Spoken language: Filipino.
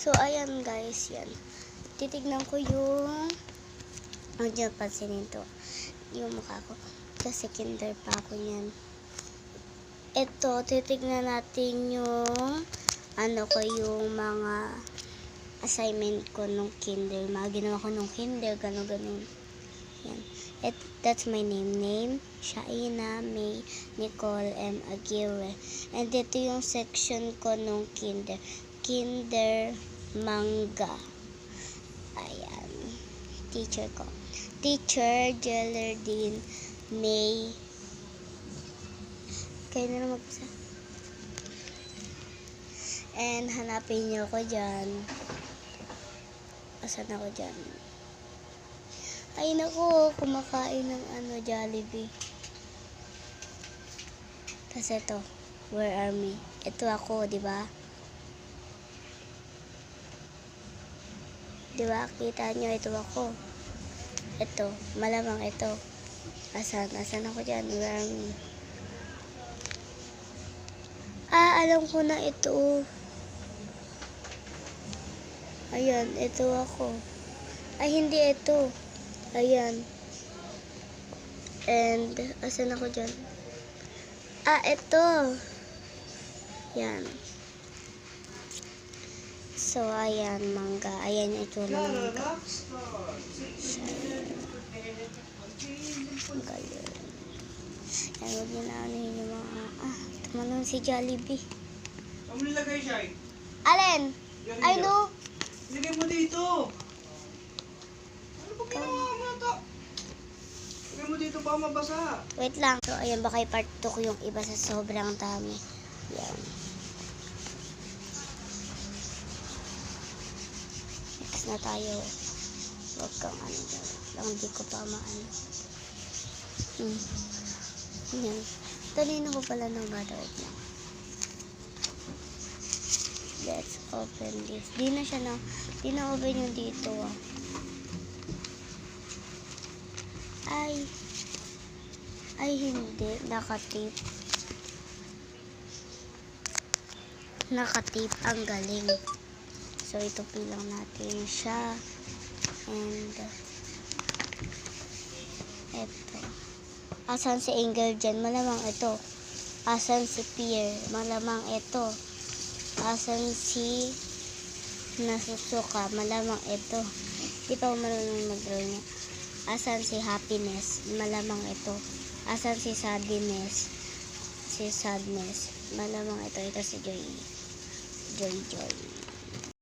So, ayan guys, yan. Titignan ko yung, huwag niyo pansinin to, yung mukha ko. Kasi kinder pa ako yan. Ito, titignan natin yung, yung mga assignment ko nung kinder. Mga ginawa ko nung kinder, gano'n. Yan. That's my name. Shaina May Nicole M. Aguirre. And ito yung section ko nung kinder. Kinder Manga. Ayan. Teacher ko. Teacher Jellardine May. Kayo na lang magbasa. And hanapin niyo ko dyan. Asan ako dyan? Ay naku, kumakain ng Jollibee. Tapos ito, where are me? Ito ako, di ba? Di ba? Kita nyo, ito ako. Ito, malamang ito. Asan ako dyan? Where are me? Alam ko na ito. Ayan, ito ako. Ay, hindi ito. Ayan. And, asan ako dyan? Ito. Yan. So, ayan, mangga. Ayan yung itsura ng mangga. Mangga yun. Yan, huwag nyo na yung mga, tumalong si Jollibee. Ang nilagay siya eh. Alin? Ay, no. Lagay mo dito. Ano ba ginawa mo na to? Lagay mo dito pa mabasa. Wait lang. So, ayan, baka i-part 2 ko yung iba sa sobrang dami. Yan. Next na tayo. Huwag kang dyan. Lang, hindi ko pa maano. Yan. Talino ko pala ng bata. Wait lang. Let's open this. Di na open yung dito Ay, hindi. Naka-tape. Naka-tape. Ang galing. So, ito pilang natin siya. And, ito. Asan si Angel dyan? Malamang ito. Asan si Pierre? Malamang ito. Asan si Nasusuka? Malamang ito. Di pa ako marunong mag-draw niya. Asan si Happiness? Malamang ito. Asan si Sadness? Si Sadness. Malamang ito. Ito si Joy. Joy.